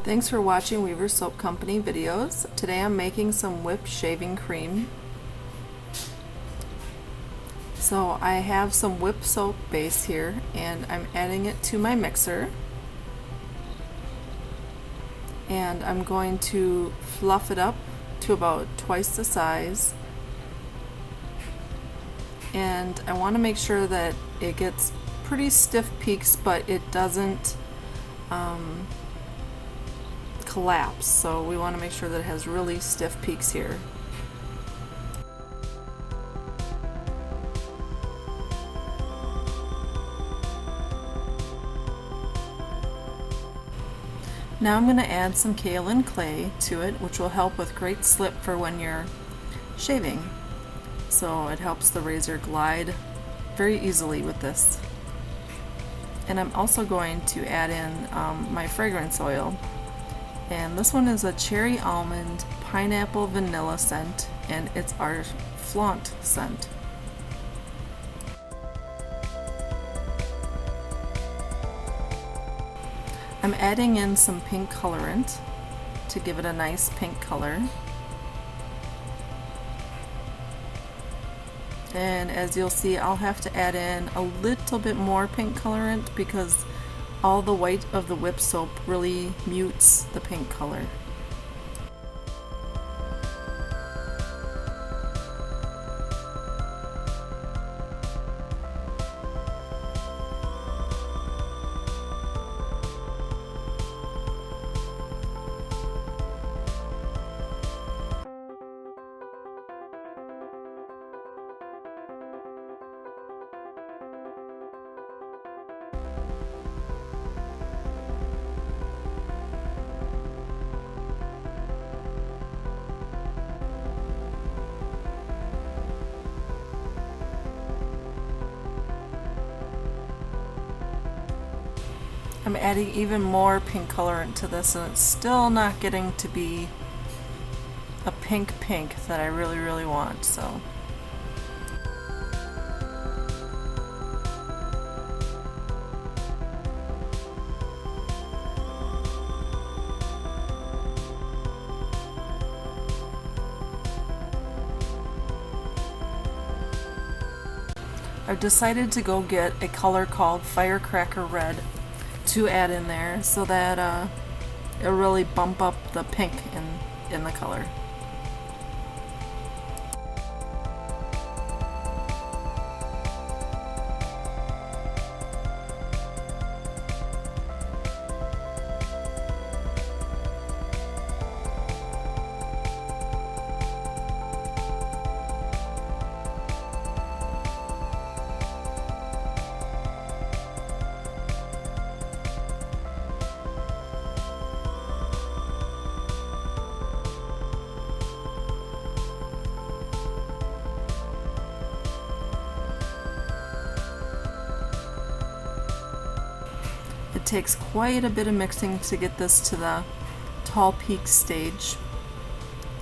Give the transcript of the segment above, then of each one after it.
Thanks for watching Weaver Soap Company videos. Today I'm making some whipped shaving cream. So I have some whipped soap base here and I'm adding it to my mixer. And I'm going to fluff it up to about twice the size. And I want to make sure that it gets pretty stiff peaks, but it doesn't collapse. So we want to make sure that it has really stiff peaks here. Now I'm going to add some kaolin clay to it, which will help with great slip for when you're shaving. So it helps the razor glide very easily with this. And I'm also going to add in my fragrance oil. And this one is a cherry almond pineapple vanilla scent, and it's our flaunt scent. I'm adding in some pink colorant to give it a nice pink color. And as you'll see, I'll have to add in a little bit more pink colorant because all the white of the whipped soap really mutes the pink color. I'm adding even more pink colorant to this, and it's still not getting to be a pink that I really want. So I've decided to go get a color called Firecracker Red to add in there so that it'll really bump up the pink in the color. It takes quite a bit of mixing to get this to the tall peak stage.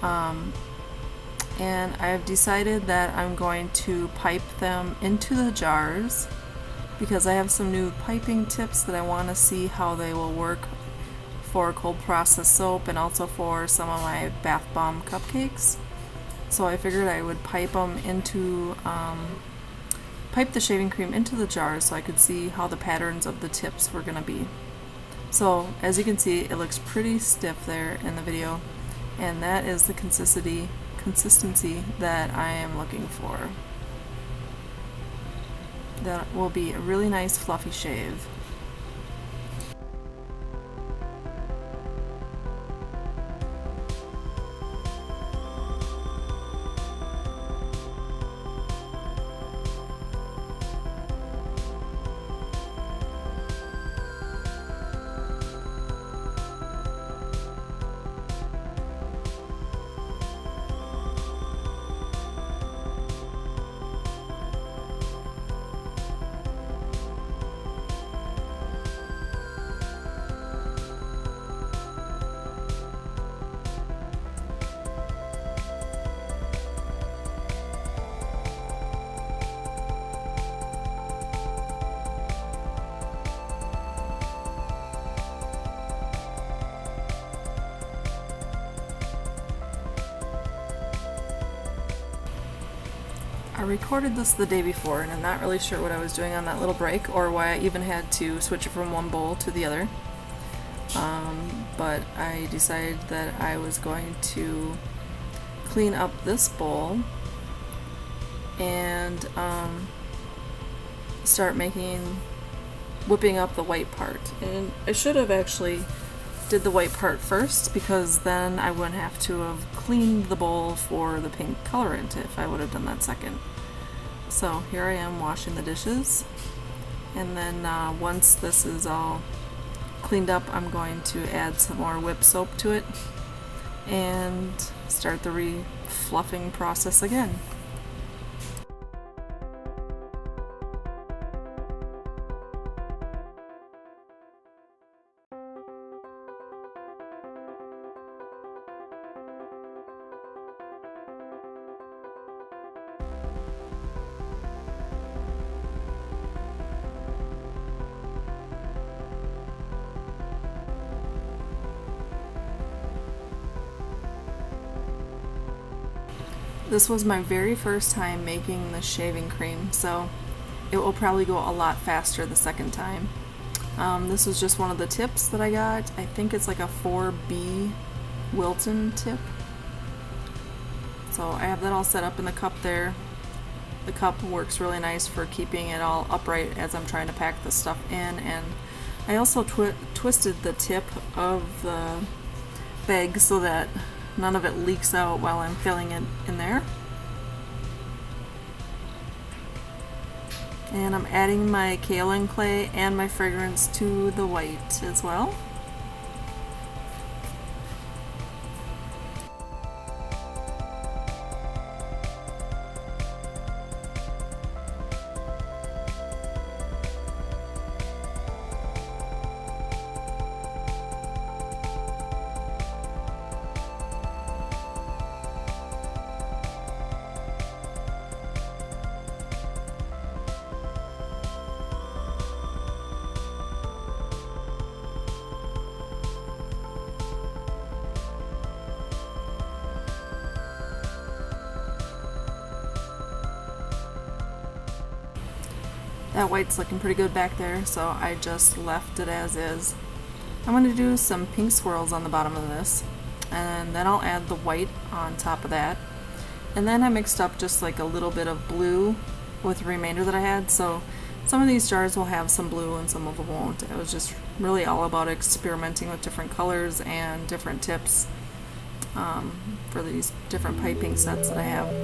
And I've decided that I'm going to pipe them into the jars because I have some new piping tips that I want to see how they will work for cold process soap and also for some of my bath bomb cupcakes. So I figured I would pipe them into pipe the shaving cream into the jar so I could see how the patterns of the tips were going to be. So as you can see, it looks pretty stiff there in the video, and that is the consistency that I am looking for. That will be a really nice fluffy shave. I recorded this the day before, and I'm not really sure what I was doing on that little break or why I even had to switch it from one bowl to the other. But I decided that I was going to clean up this bowl and start whipping up the white part. And I should have actually did the white part first, because then I wouldn't have to have cleaned the bowl for the pink colorant if I would have done that second. So here I am washing the dishes, and then once this is all cleaned up, I'm going to add some more whip soap to it and start the refluffing process again. This was my very first time making the shaving cream, so it will probably go a lot faster the second time. This was just one of the tips that I got. I think it's like a 4B Wilton tip. So I have that all set up in the cup there. The cup works really nice for keeping it all upright as I'm trying to pack the stuff in, and I also twisted the tip of the bag so that none of it leaks out while I'm filling it in there. And I'm adding my kaolin clay and my fragrance to the white as well. That white's looking pretty good back there, so I just left it as is. I'm going to do some pink swirls on the bottom of this, and then I'll add the white on top of that. And then I mixed up just like a little bit of blue with the remainder that I had, so some of these jars will have some blue and some of them won't. It was just really all about experimenting with different colors and different tips for these different piping sets that I have.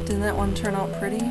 Didn't that one turn out pretty?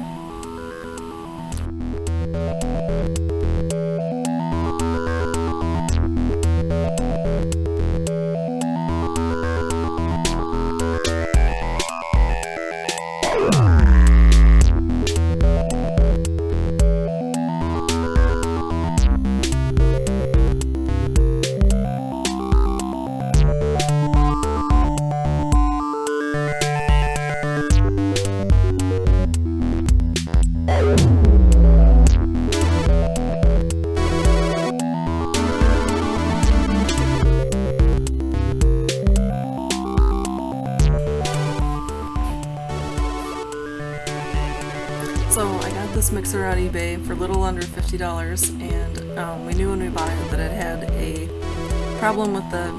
So I got this mixer on eBay for a little under $50, and we knew when we bought it that it had a problem with the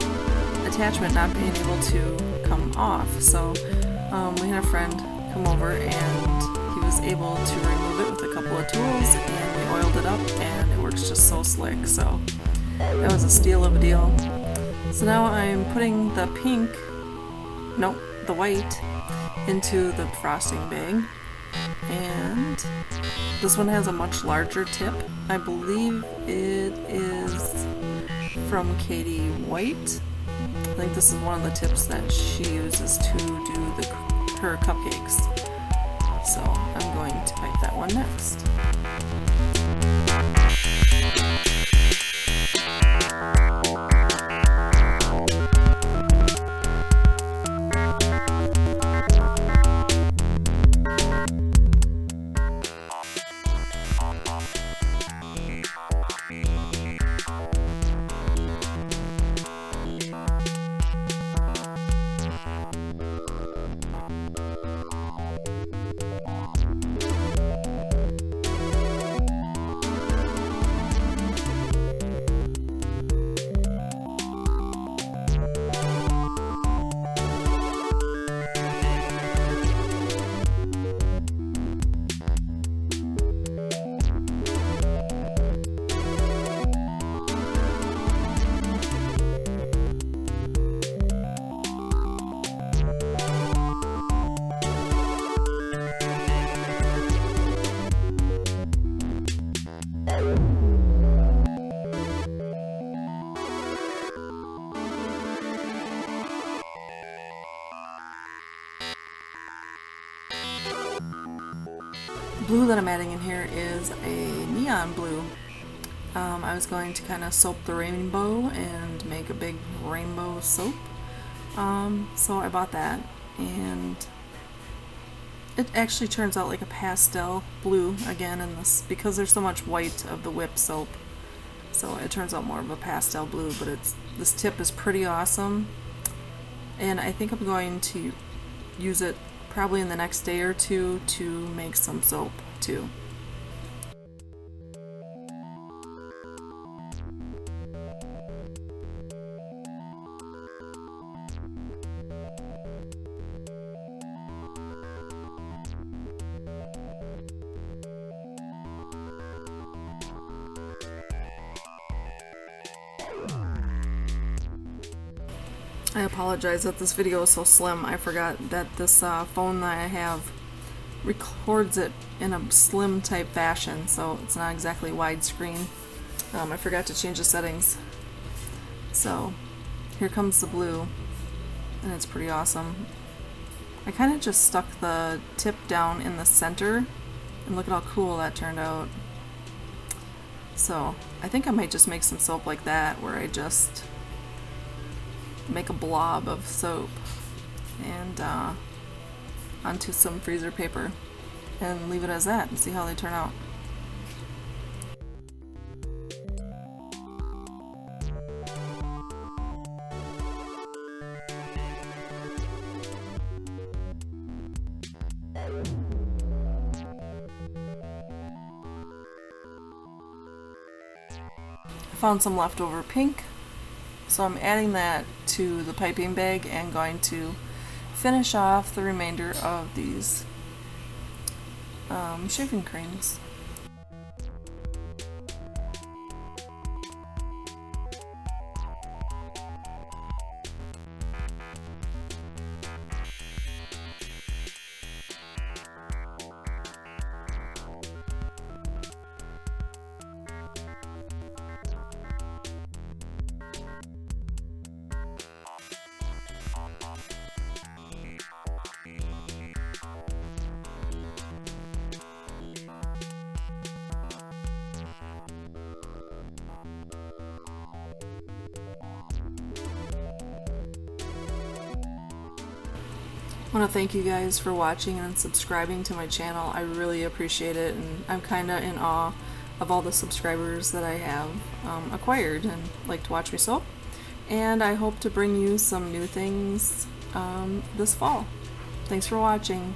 attachment not being able to come off. So we had a friend come over and he was able to remove it with a couple of tools, and we oiled it up and it works just so slick. So that was a steal of a deal. So now I'm putting the white into the frosting bag. And this one has a much larger tip. I believe it is from Katie White. I think this is one of the tips that she uses to do her cupcakes. So I'm going to pipe that one next. glue that I'm adding in here is a neon blue. I was going to kind of soap the rainbow and make a big rainbow soap. So I bought that, and it actually turns out like a pastel blue again in this, because there's so much white of the whip soap. So it turns out more of a pastel blue, but this tip is pretty awesome. And I think I'm going to use it probably in the next day or two to make some soap too. I apologize that this video is so slim. I forgot that this phone that I have records it in a slim type fashion, so it's not exactly widescreen. I forgot to change the settings. So here comes the blue, and it's pretty awesome. I kind of just stuck the tip down in the center, and look at how cool that turned out. So I think I might just make some soap like that, where I just make a blob of soap and onto some freezer paper and leave it as that and see how they turn out. I found some leftover pink, so I'm adding that to the piping bag and going to finish off the remainder of these shaving creams. I want to thank you guys for watching and subscribing to my channel. I really appreciate it, and I'm kind of in awe of all the subscribers that I have acquired and like to watch me sew. And I hope to bring you some new things this fall. Thanks for watching.